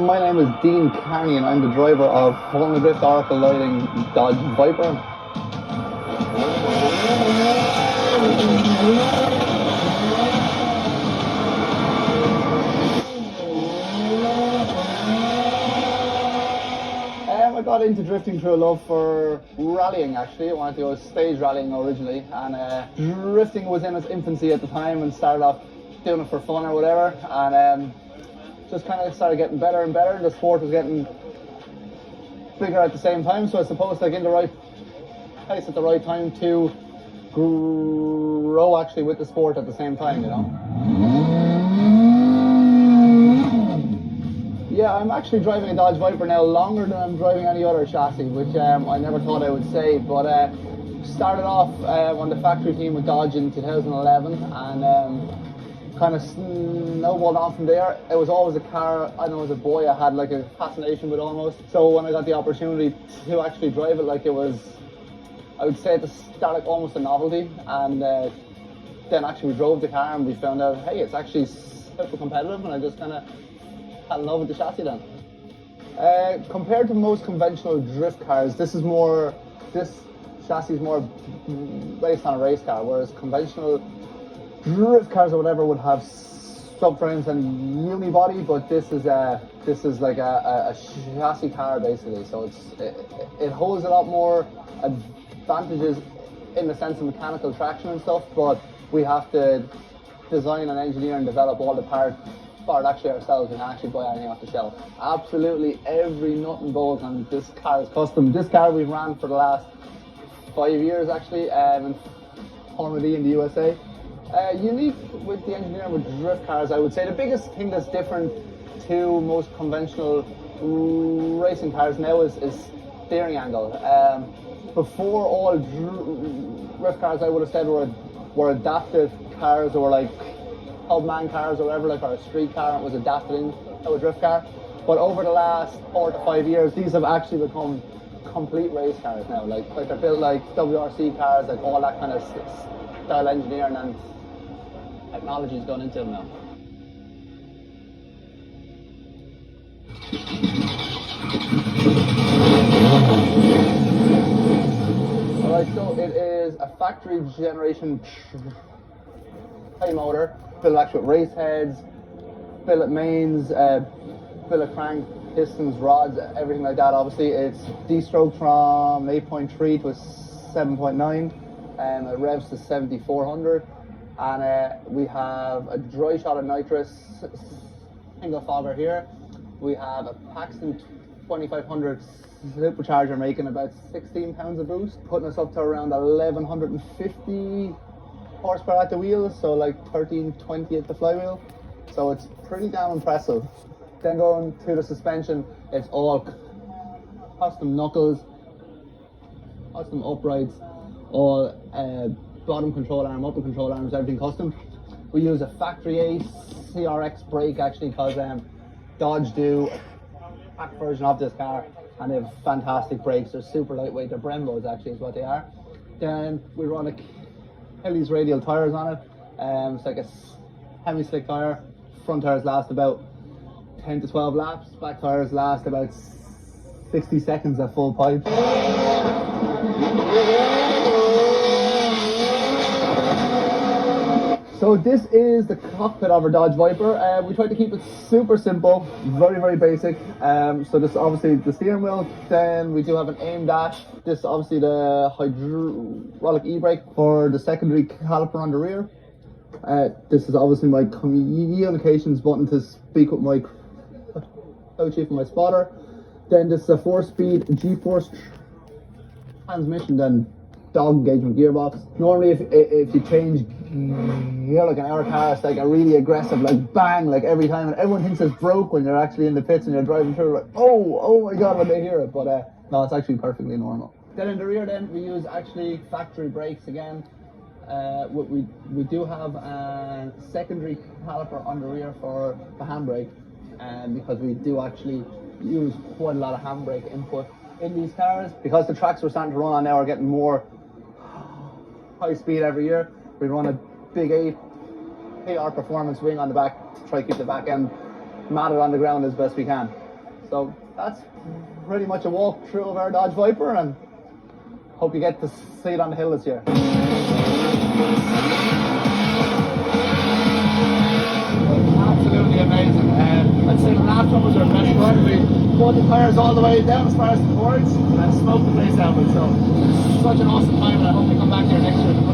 My name is Dean Carney and I'm the driver of FORUMLA Drift Oracle Lighting Dodge Viper. I got into drifting through a love for rallying actually. I wanted to go stage rallying originally, and drifting was in its infancy at the time and started off doing it for fun or whatever, and just kind of started getting better and better. The sport was getting bigger at the same time, so I suppose like in the right place at the right time to grow actually with the sport at the same time, you know. Yeah, I'm actually driving a Dodge Viper now longer than I'm driving any other chassis, which I never thought I would say, but started off on the factory team with Dodge in 2011, and kind of snowballed on from there. It was always a car, I know as a boy I had like a fascination with almost. So when I got the opportunity to actually drive it, like it was, I would say at the start like almost a novelty, and then actually we drove the car and we found out, hey, it's actually super competitive, and I just kind of had in love with the chassis then. Compared to most conventional drift cars, this chassis is more based on a race car, whereas conventional drift cars or whatever would have subframes and unibody, but this is like a chassis car basically. So it holds a lot more advantages in the sense of mechanical traction and stuff, but we have to design and engineer and develop all the parts for it actually ourselves. We can actually buy anything off the shelf. Absolutely every nut and bolt on this car is custom. This car we've ran for the last 5 years actually in FORUMLA in the USA. Unique with the engineering with drift cars, I would say the biggest thing that's different to most conventional racing cars now is steering angle. Before all drift cars, I would have said were adaptive cars, or like man cars or whatever, like, or a street car, and it was adapted into a drift car. But over the last 4 to 5 years, these have actually become complete race cars now. Like they're built like WRC cars, like all that kind of style engineering and technology is gone into them now. Alright, so it is a factory generation motor, built actually with race heads, billet mains, billet crank, pistons, rods, everything like that. Obviously it's de-stroked from 8.3 to a 7.9, and it revs to 7,400, and we have a dry shot of nitrous single fogger here. We have a Paxton 2500 supercharger making about 16 pounds of boost, putting us up to around 1150 horsepower at the wheels, so like 1320 at the flywheel. So it's pretty damn impressive. Then going to the suspension, it's all custom knuckles, custom uprights, all bottom control arm, upper control arms, everything custom. We use a factory A CRX brake actually, because Dodge do a pack version of this car and they have fantastic brakes. They're super lightweight, they're Brembos actually is what they are. Then we run a Kelly's radial tires on it. It's like a semi-slick tire. Front tires last about 10 to 12 laps. Back tires last about 60 seconds at full pipe. So this is the cockpit of our Dodge Viper. We tried to keep it super simple, very, very basic. So this is obviously the steering wheel. Then we do have an aim dash. This is obviously the hydraulic e-brake for the secondary caliper on the rear. This is obviously my communications button to speak with my crew chief and my spotter. Then this is a 4-speed G-force transmission, then dog engagement gearbox. Normally if you change gear like an hour car, it's like a really aggressive, like bang, like every time, and everyone thinks it's broke when you're actually in the pits and you're driving through, like oh my god when they hear it, but no, it's actually perfectly normal. Then in the rear then we use actually factory brakes again. We do have a secondary caliper on the rear for the handbrake, because we do actually use quite a lot of handbrake input in these cars. Because the tracks we're starting to run on now are getting more high speed every year. We run a big 8R performance wing on the back to try to keep the back end matted on the ground as best we can. So that's pretty much a walkthrough of our Dodge Viper, and hope you get to see it on the hill this year. Absolutely amazing. I'd say the last one was our best run. We pulled the tires all the way down as far as the boards and smoked the place out. So it's such an awesome time, and I hope we come back here next year.